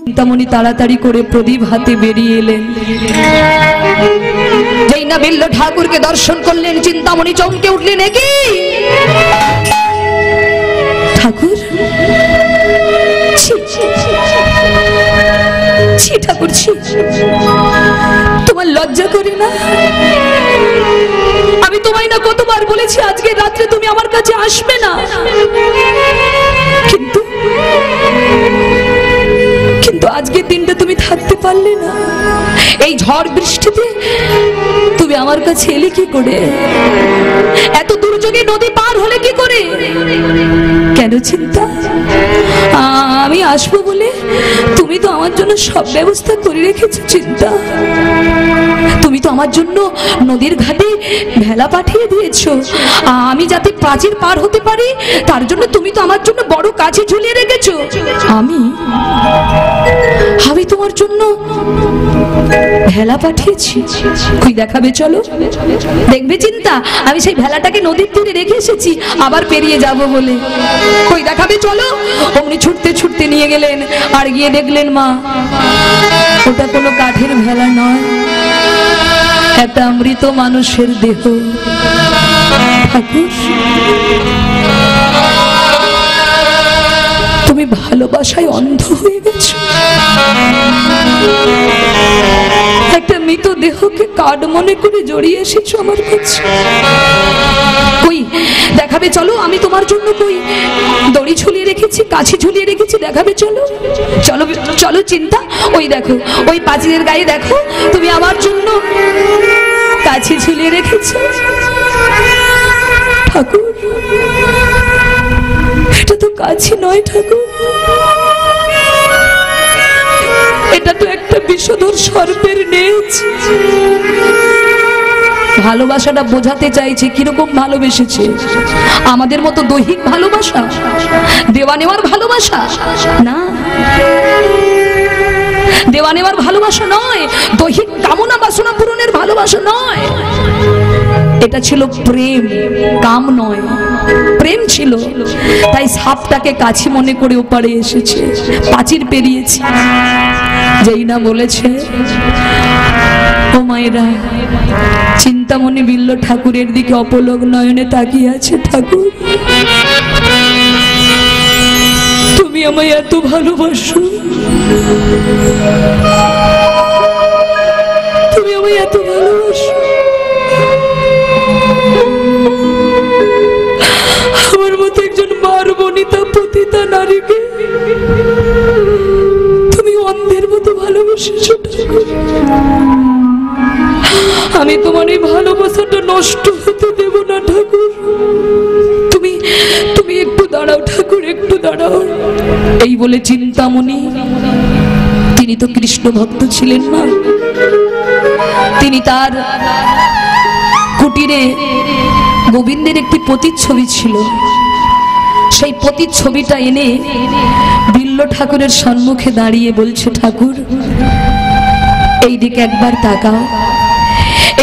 চিন্তামণি তাড়াতাড়ি করে প্রদীপ হাতে বেরিয়ে এলেন। যেই না বিল্ল ঠাকুরকে দর্শন করলেন, চিন্তামণি চমকে উঠলেন। কি ঠাকুর? ছি ঠাকুর, ছি, তোমার লজ্জা করে না? আমি তোমায় না কতবার বলেছি আজকে রাত্রে তুমি আমার কাছে আসবে না, কিন্তু আজকের দিনটা তুমি থাকতে পারলে না। এই ঝড় বৃষ্টিতে তুমি আমার কাছে এলে কি করে? এত দুর্যোগে নদী পার হলে কি করে? কেন চিন্তা? আমি আসবো বলে তুমি তো আমার জন্য সব ব্যবস্থা করে রেখেছো। চিন্তা, তুমি তো আমার জন্য নদীর ঘাটে ভেলা পাঠিয়ে দিয়েছো। আমি যাতে প্রাচীর পার হতে পারি তার জন্য তুমি তো আমার জন্য বড় কাছে ঝুলিয়ে রেখেছো। আমি তোমার জন্য ভেলা পাঠিয়েছি। কই দেখাবে? চলো দেখবে। চিন্তা, আমি সেই ভেলাটাকে নদীর তীরে রেখে এসেছি আবার পেরিয়ে যাব বলে। কই দেখাবে? চলো। অমনি ছুটতে ছুটতে নিয়ে গেলেন, আর গিয়ে দেখলেন মা, ওটা কোনো কাঠের ভেলা নয়, একটা মৃত মানুষের দেহ। ঠাকুর, তুমি ভালোবাসায় অন্ধ হয়ে গেছো। একটা মৃত দেহকে কাঠ মনে করে জড়িয়ে এসেছো আমার কাছে। কই দেখাবে? চলো। আমি তোমার জন্য কই দড়ি ঝুলিয়ে রেখেছি, কাছে ঝুলিয়ে রেখেছি। দেখাবে? চলো চলো চলো। চিন্তা, ওই দেখো, ওই পাঁচিলের গায়ে দেখো, তুমি আমার জন্য কাছে ঝুলিয়ে রেখেছো। ঠাকুর, এটা তো কাছে নয় ঠাকুর, এটা তো একটা বিষধর সর্পের নেজ। ভালোবাসাটা বোঝাতে চাইছে কিরকম ভালোবেসেছে। আমাদের মতো দৈহিক ভালোবাসা, দেওয়া নেওয়ার ভালোবাসা না, দেওয়া নেওয়ার ভালোবাসা নয়, দৈহিক কামনা বাসনা পূরণের ভালোবাসা নয়। এটা ছিল প্রেম, কাম নয়, প্রেম ছিল। তাই সাপটাকে কাছে মনে করে ওপারে এসেছে, প্রাচীর পেরিয়েছে। যেই না বলেছে, ও মায়েরা, চিন্তামণি বিল্ল ঠাকুরের দিকে অপলক নয়নে তাকিয়ে আছে। ঠাকুর, তুমি আমায় এত ভালোবাসো, তুমি আমায় এত ভালোবাসো, আমার মতো একজন মার বনিতা পতিতা নারীকে তুমি অন্ধের মতো ভালোবেসেছো। আমি তোমার এই ভালোবাসাটা নষ্ট হতে দেব না ঠাকুর। তুমি তুমি একটু দাঁড়াও ঠাকুর, একটু দাঁড়াও। এই বলে চিন্তামণি, তিনি তো কৃষ্ণ ভক্ত ছিলেন না, তিনি তার কুটিরে গোবিন্দের একটি প্রতিচ্ছবি ছিল, সেই প্রতিচ্ছবিটা এনে বিল্ল ঠাকুরের সম্মুখে দাঁড়িয়ে বলছে, ঠাকুর এই দিকে একবার তাকাও।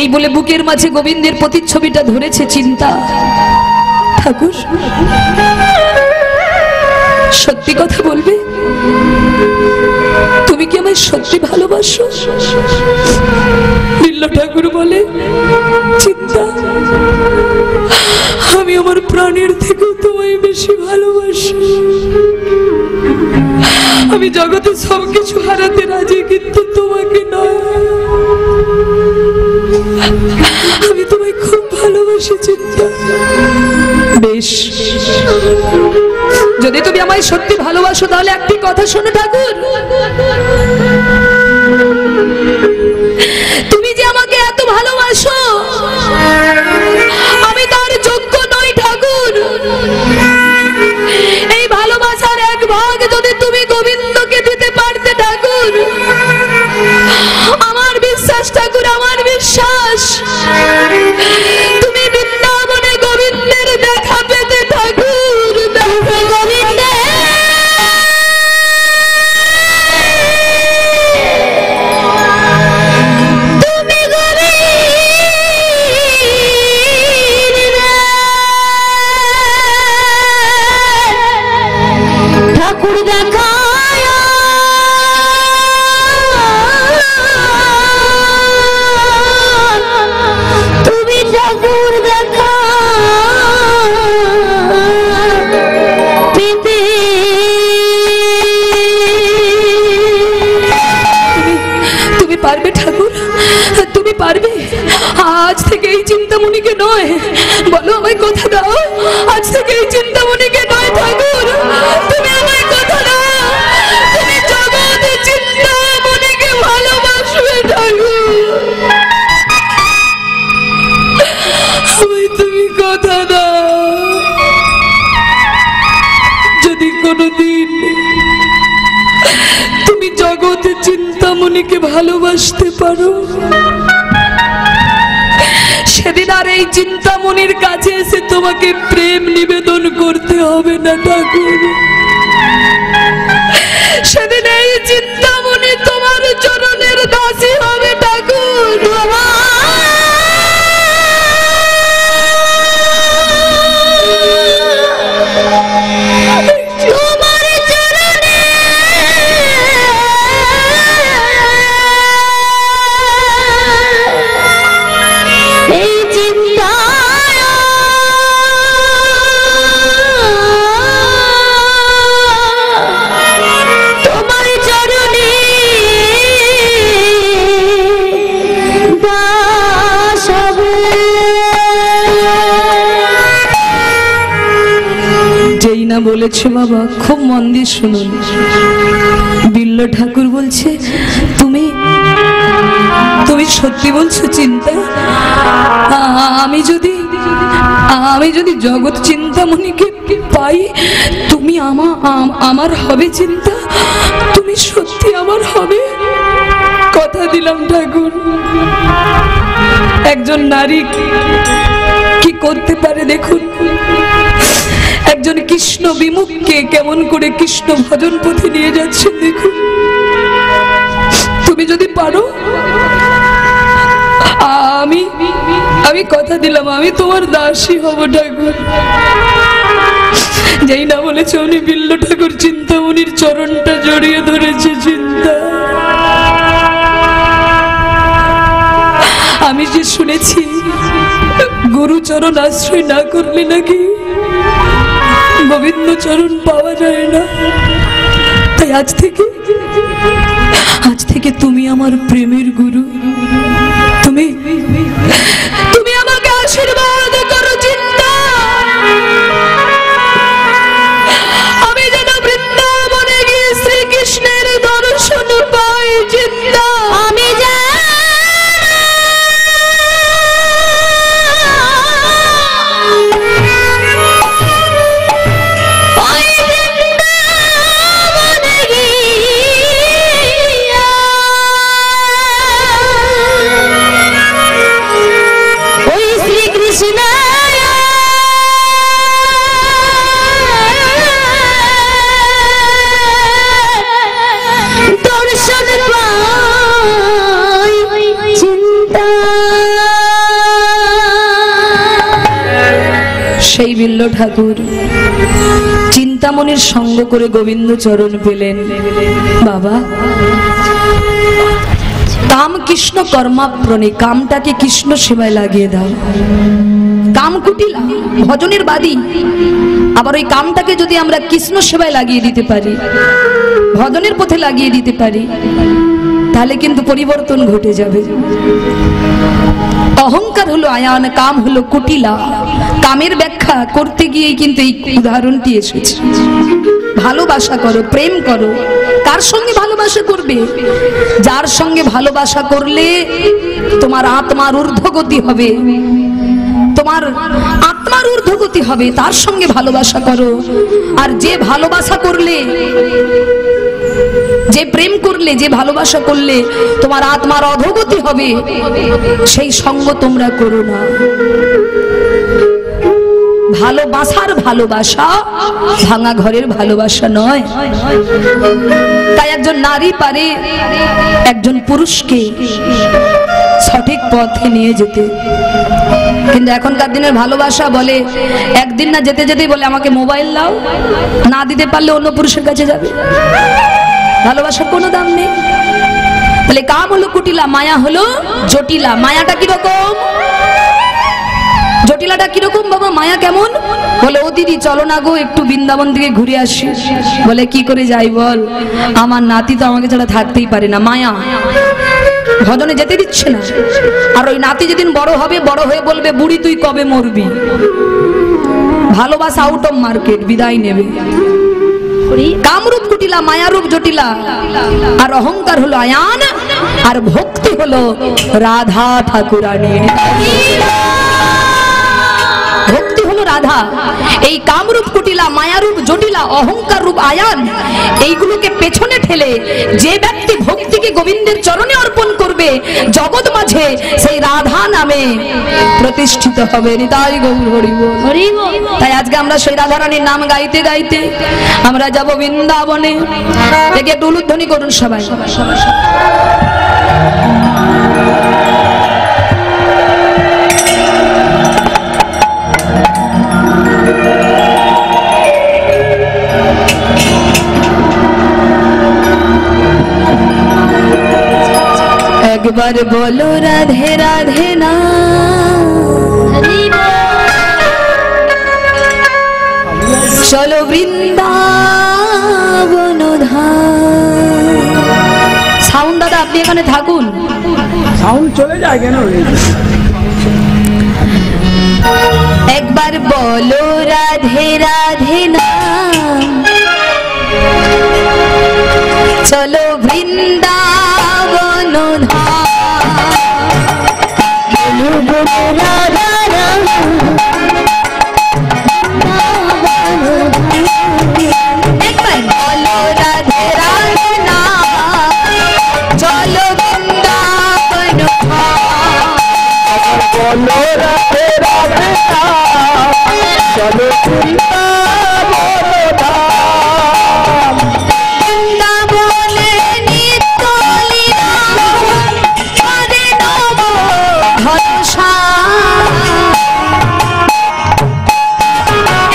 এই বলে বুকের মাঝে গোবিন্দের প্রতিচ্ছবিটা ধরেছে চিন্তা। ঠাকুর, সত্যি কথা বলবে? তুমি কি আমায় সত্যি ভালোবাসো? বিল্ল ঠাকুর বলে, চিন্তা, আমি আমার প্রাণের থেকেও তোমায় বেশি ভালোবাসি। আমি জগতে সবকিছু হারাতে রাজি, কিন্তু তোমাকে নয়। আমি তোমায় খুব ভালোবাসি চিন্তা। বেশ, যদি তুমি আমায় সত্যি ভালোবাসো তাহলে একটি কথা শোনো ঠাকুর, তুমি যে আমাকে এত ভালোবাসো আমি তার যোগ্য নই ঠাকুর। এই ভালোবাসার এক ভাগ যদি তুমি গোবিন্দকে দিতে পারতে ঠাকুর, আমার বিশ্বাস ঠাকুর, আমার বিশ্বাস তুমি বৃন্দাবনে গোবিন্দের দেখা পেতে ঠাকুর। দেখায় তুমি ঠাকুর দেখা পেতে তুমি পারবে ঠাকুর, তুমি পারবে? আজ থেকে এই চিন্তামণিকে নয়, বলো আমায় কথা দাও, আজ থেকে এই চিন্তামণিকে নয় ঠাকুর, তুমি আমায় কথা দাও, তুমি জগতে চিন্তামণিকে ভালোবাসবে ঠাকুর, আমায় তুমি কথা দাও। যদি কোনোদিন তুমি জগতে চিন্তামণিকে ভালোবাসতে পারো, সেদিন আর এই চিন্তামণির কাছে এসে তোমাকে প্রেম নিবেদন করতে হবে না ঠাকুর, সেদিন এই চিন্তামণি তোমার চরণের দাসী হবে ঠাকুর। বলেছে বাবা, খুব মন দিয়ে শুনুন। বিল্ল ঠাকুর বলছে, তুমি তুমি সত্যি বলছো চিন্তা? আমি যদি জগৎ চিন্তামণিকে পাই, তুমি আমার হবে চিন্তা, তুমি সত্যি আমার হবে? কথা দিলাম ঠাকুর। একজন নারী কি করতে পারে দেখুন, একজন কৃষ্ণ বিমুখকে কেমন করে কৃষ্ণ ভজন পথে নিয়ে যাচ্ছেন দেখুন। তুমি যদি পারো, আমি কথা দিলাম, আমি তোমার দাসী হব ঠাকুর। যেই না বলেছে উনি বিল্ল ঠাকুর চিন্তামণির চরণটা জড়িয়ে ধরেছে। চিন্তা, আমি যে শুনেছি গুরুচরণ আশ্রয় না করলে নাকি গোবিন্দ চরণ পাওয়া যায় না। তাই আজ থেকে তুমি আমার প্রেমের গুরু, তুমি আমাকে আশীর্বাদ করো চিন্তা। আমি যেন বৃন্দাবনে গিয়ে শ্রীকৃষ্ণের দর্শন পাই চিন্তা। আমি সেই বিল্ল ঠাকুর চিন্তামণির সঙ্গ করে গোবিন্দ চরণ পেলেন। বাবা, কাম কৃষ্ণ কর্মাপ্রণে, কামটাকে কৃষ্ণ সেবায় লাগিয়ে দাও। কাম কুটিলা, ভজনের বাদী, আবার ওই কামটাকে যদি আমরা কৃষ্ণ সেবায় লাগিয়ে দিতে পারি, ভজনের পথে লাগিয়ে দিতে পারি, তাহলে কিন্তু পরিবর্তন ঘটে যাবে। অহংকার হলো আয়ান, কাম হলো কুটিলা। কামের ব্যাখ্যা করতে গিয়েই কিন্তু এই উদাহরণটি এসেছে। ভালোবাসা করো, প্রেম করো। কার সঙ্গে ভালোবাসা করবে? যার সঙ্গে ভালোবাসা করলে তোমার আত্মার ঊর্ধ্বগতি হবে, তোমার আত্মার ঊর্ধ্বগতি হবে, তার সঙ্গে ভালোবাসা করো। আর যে ভালোবাসা করলে, যে প্রেম করলে, যে ভালোবাসা করলে তোমার আত্মার অধোগতি হবে, সেই সঙ্গ তোমরা করো না। ভালোবাসার ভালোবাসা ভাঙা ঘরের ভালোবাসা নয়। তাই একজন নারী পারে একজন পুরুষকে সঠিক পথে নিয়ে যেতে। কিন্তু এখনকার দিনের ভালোবাসা বলে একদিন না যেতে যেতেই বলে আমাকে মোবাইল দাও, না দিতে পারলে অন্য পুরুষের কাছে যাবে। ভালোবাসার কোনো দাম নেই। তাহলে কাম হলো কুটিলা, মায়া হলো জটিলা। মায়াটা কিরকম? জটিলাটা কিরকম বাবা? মায়া কেমন? বলে ও দিদি চলো না গো একটু বৃন্দাবন থেকে ঘুরে আসি। বলে কি করে যাই বল, আমার নাতি তো আমাকে ছাড়া থাকতেই পারে না। মায়া, ভজনে যেতে দিচ্ছে না। আর ওই নাতি যেদিন বড় হবে, বড় হয়ে বলবে বুড়ি তুই কবে মরবি। ভালোবাসা আউট অফ মার্কেট, বিদায় নেবে। কামরূপ কুটিলা, মায়ারূপ জটিলা। আর অহংকার হলো আয়ান, আর ভক্তি হলো রাধা ঠাকুরানী। ভক্তি হলো রাধা। এই কামরূপ কুটিলা, মায়ারূপ জটিলা, অহংকার রূপ আয়ান, এইগুলোকে পেছনে ঠেলে যে ব্যক্তি ভক্তিকে গোবিন্দের চরণে অর্পণ করবে, জগৎ মাঝে সেই রাধা নামে প্রতিষ্ঠিত হবে। নিতাই গৌর হরি বল। তাই আজকে আমরা সেই রাধারানীর নাম গাইতে গাইতে আমরা যাব বৃন্দাবনে। দেখে একটু উলুধ্বনি করুন সবাই। একবার বলো রাধে রাধে না, চলো বৃন্দাবন ধাম। সাউন্ড দাদা আপনি এখানে থাকুন, সাউন্ড চলে যায় কেন? একবার বলো রাধে রাধে না, চলো বৃন্দাবন ধাম। একবার বলো রাধে রাধে না, চলো বৃন্দাবন ধাম। বলো রাধে রাধে না, চলো বৃন্দাবন ধাম। বৃন্দাবনে নিত্য লীলা করে নব ভরসা।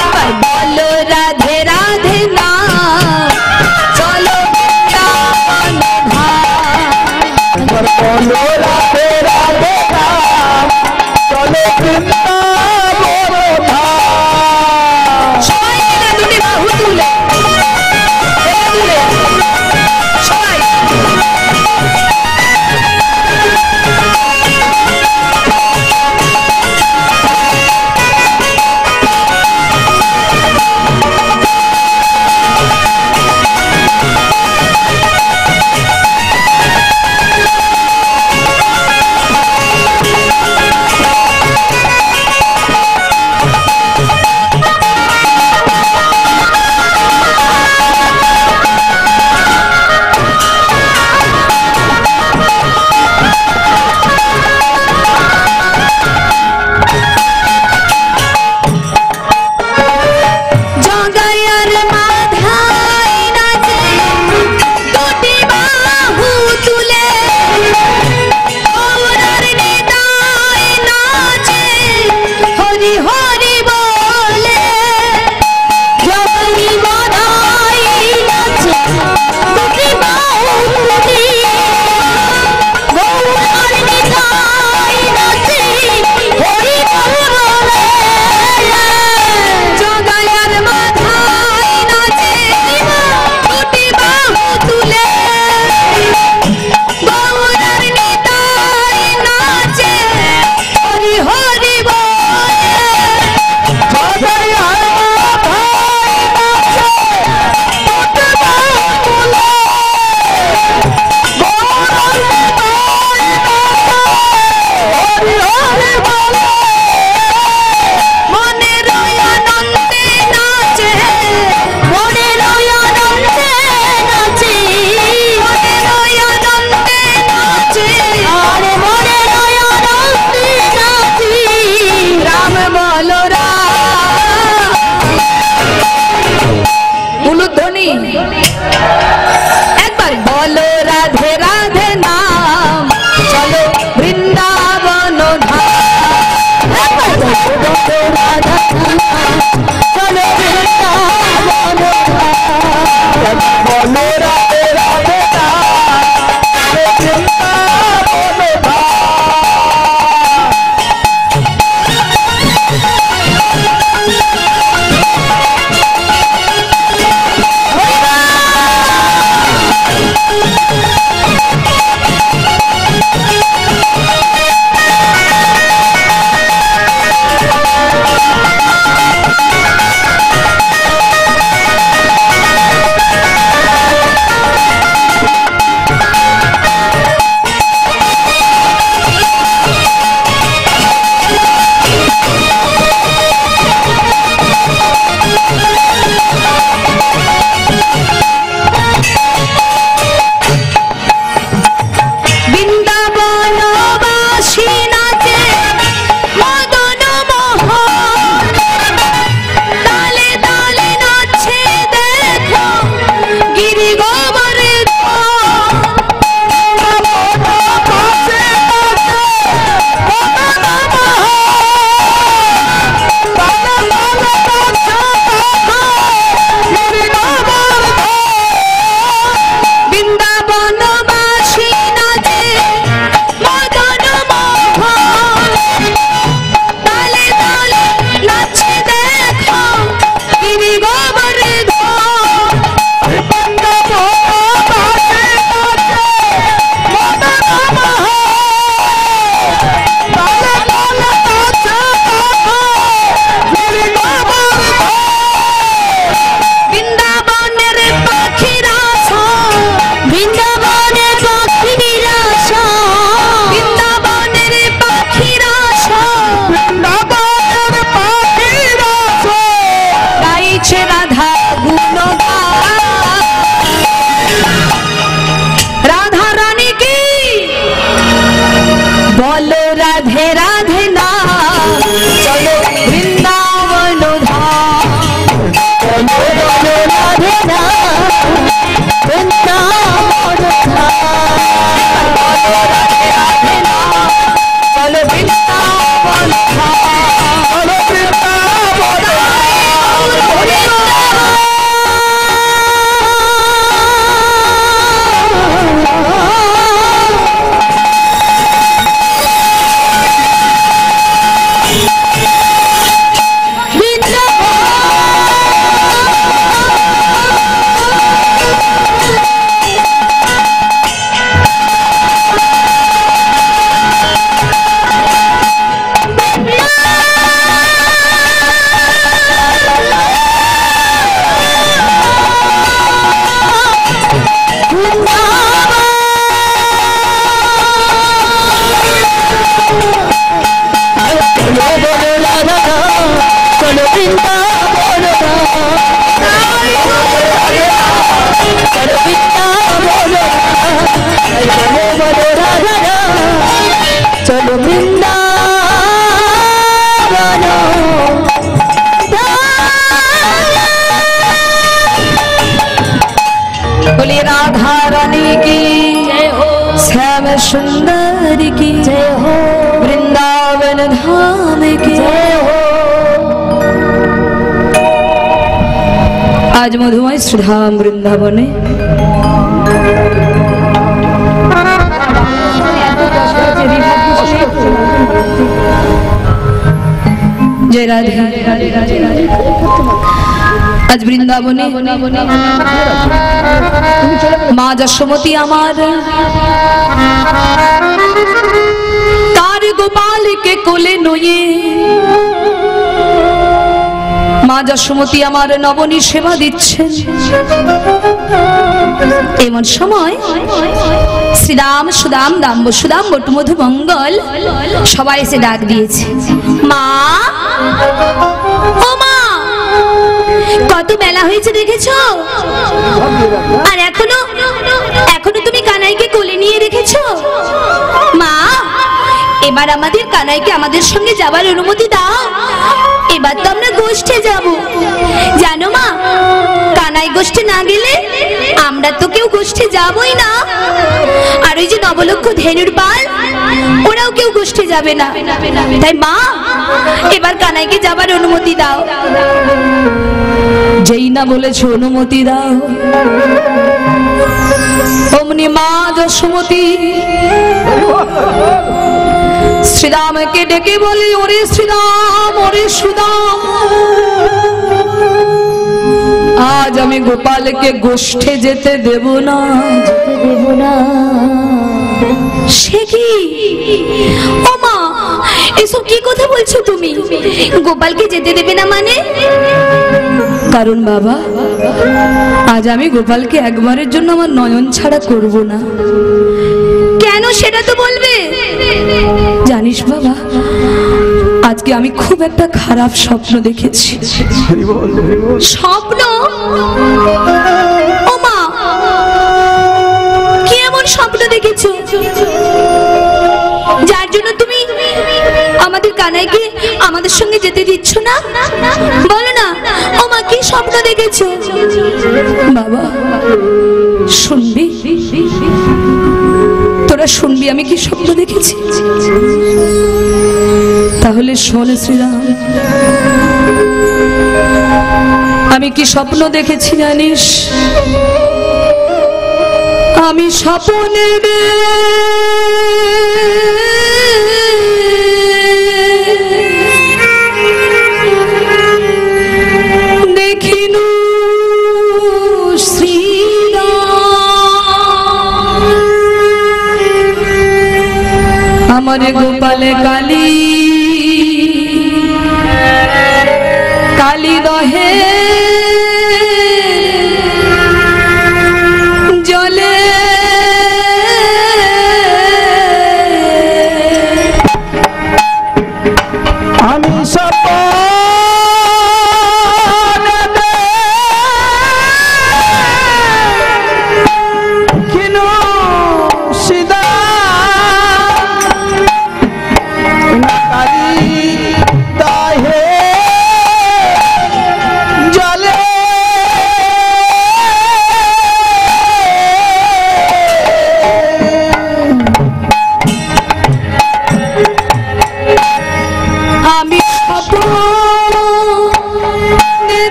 একবার বলো রাধে রাধে না, চলো বৃন্দাবন ধাম। বলো রাধে রাধে না, চলো বৃন্দাবন ধাম। আজ মধুময় শ্রীধাম বৃন্দাবনে জয় রাধে। আজ বৃন্দাবনে মা যশোমতী আমার তার গোপালকে কোলে নয়ে মা যশোমতী আমার নবনী সেবা দিচ্ছেন। এমন সময় শ্রীরাম সুদাম দাম্ব সুদাম বটু মধু মঙ্গল সবাই এসে ডাক দিয়েছে, মা ও মা, কত বেলা হয়েছে দেখেছো? আর এখনো তুমি কানাইকে কোলে নিয়ে রেখেছো? মা, এবার আমাদের কানাইকে আমাদের সঙ্গে যাবার অনুমতি দাও। এবার তো আমরা গোষ্ঠে যাব। জানো মা, কানাই গোষ্ঠে না গেলে আমরা তো কেউ গোষ্ঠে যাবই না। আর ওই যে নবলক্ষ ধেনুর পাল, ওরাও কেউ গোষ্ঠে যাবে না। তাই মা, এবার কানাইকে যাবার অনুমতি দাও। যেই না বলেছ অনুমতি দাও, অমনি মা যশোমতী শ্রীরামকে ডেকে বলি, ওরে শ্রীরাম, ওরে সুদাম, আজ আমি গোপালকে গোষ্ঠে যেতে দেব না। সে কি? ও মা, এসব কি কথা বলছো তুমি? গোপালকে যেতে দেবে না মানে? কারণ বাবা, আজ আমি গোপালকে একবারের জন্য আমার নয়ন ছাড়া করব না। কেন সেটা তো বলবে। জানিস বাবা, আজকে আমি খুব একটা খারাপ স্বপ্ন দেখেছি। স্বপ্ন? ও মা, কি এমন স্বপ্ন দেখেছো যার জন্য তুমি আমাদের কানাইকে আমাদের সঙ্গে যেতে দিচ্ছ না? বলো না ও মা, কি স্বপ্ন দেখেছো? বাবা শুনবি, তোরা শুনবি আমি কি স্বপ্ন দেখেছি? তাহলে শোন শ্রীরাম, আমি কি স্বপ্ন দেখেছি জানিস? আমি স্বপ্নে দেখিনু আমার গোপালে কালী কালী দহে জলে আমি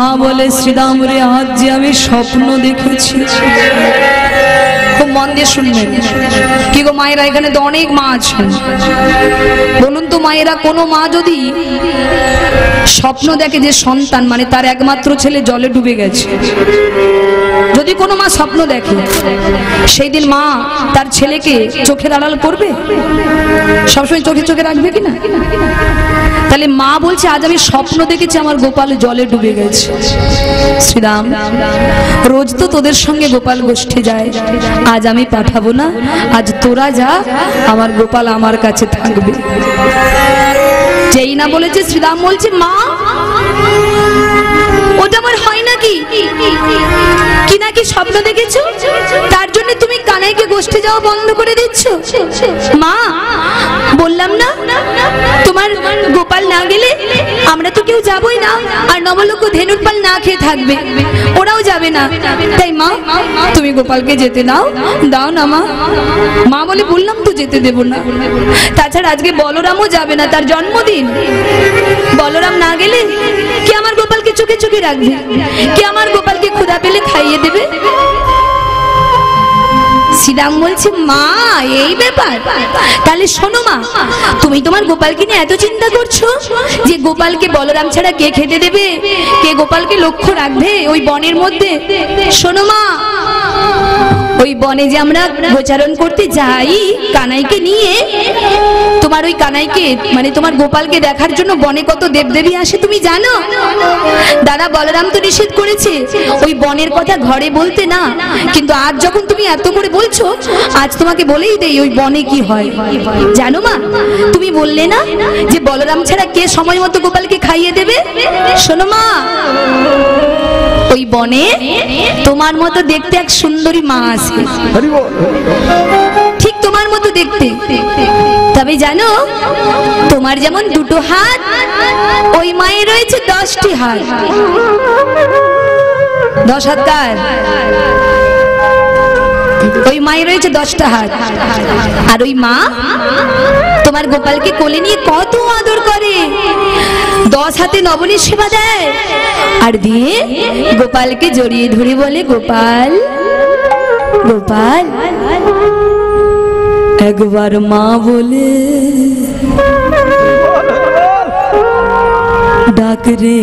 মা বলে শ্রীরাম রে, আজ যে আমি স্বপ্ন দেখেছি। খুব মন দিয়ে শুনবেন। কি গো মায়েরা, এখানে তো অনেক মা আছেন, বলুন তো মায়েরা, কোনো মা যদি স্বপ্ন দেখে যে সন্তান মানে তার একমাত্র ছেলে জলে ডুবে গেছে, যদি কোনো মা স্বপ্ন দেখে, সেই দিন মা তার ছেলেকে চোখের আড়াল করবে? সবসময় চোখে চোখে রাখবে কিনা? তাহলে মা বলছে, আজ আমি স্বপ্ন দেখেছি আমার গোপাল জলে ডুবে গেছে। শ্রীরাম, রোজ তো তোদের সঙ্গে গোপাল গোষ্ঠী যায়, আজ আমি পাঠাবো না, আজ তোরা যা, আমার গোপাল আমার কাছে থাকবে। যেই না বলেছে, শ্রীরাম বলছে, মা ওটা আমার হয় নাকি? কি নাকি স্বপ্ন দেখেছো, তার জন্য তুমি কানাইকে গোষ্ঠী যাওয়া বন্ধ করে দিচ্ছ? মা বললাম না, তোমার গোপাল না গেলে আমরা তো কেউ যাবই না, আর নবলক্ষ ধেনুর পাল না খেয়ে থাকবে, ওরাও যাবে না। তাই মা তুমি গোপালকে যেতে দাও, দাও না মা। মা বলে, বললাম তো যেতে দেব না। তাছাড়া আজকে বলরামও যাবে না, তার জন্মদিন। বলরাম না গেলে কে আমার গোপালকে চোখে চোখে রাখবে? কে আমার গোপালকে ক্ষুধা পেলে খাইয়ে দেবে? শ্রীরাম বলছে, মা এই ব্যাপার, তাহলে শোনো মা, তুমি তোমার গোপালকে নিয়ে এত চিন্তা করছো যে গোপালকে বলরাম ছাড়া কে খেতে দেবে, কে গোপালকে লক্ষ্য রাখবে ওই বনের মধ্যে? শোনো মা, ওই বনে যে আমরা গোচারণ করতে যাই কানাইকে নিয়ে, তোমার ওই কানাইকে মানে তোমার গোপালকে দেখার জন্য বনে কত দেবদেবী আসে তুমি জানো? দাদা বলরাম তো নিষেধ করেছে ওই বনের কথা ঘরে বলতে না, কিন্তু আজ যখন তুমি এত করে বলছো, আজ তোমাকে বলেই দেই ওই বনে কি হয় জানো মা? তুমি বললে না যে বলরাম ছাড়া কে সময় মতো গোপালকে খাইয়ে দেবে? শোনো মা, ওই বনে তোমার মতো দেখতে এক সুন্দরী মা আছে, ঠিক তোমার মতো দেখতে। তবে জানো, তোমার যেমন দুটো হাত, ওই মায়ের রয়েছে 10টি হাত। 10 হাত কার? ওই মায়ের রয়েছে 10টা হাত। আর ওই মা তোমার গোপালকে কোলে নিয়ে কত আদর করে, 10 হাতে নবনীর সেবা দেয়, আর দিয়ে গোপালকে জড়িয়ে ধরে বলে, গোপাল গোপাল। একবার মা বলে ডাক রে।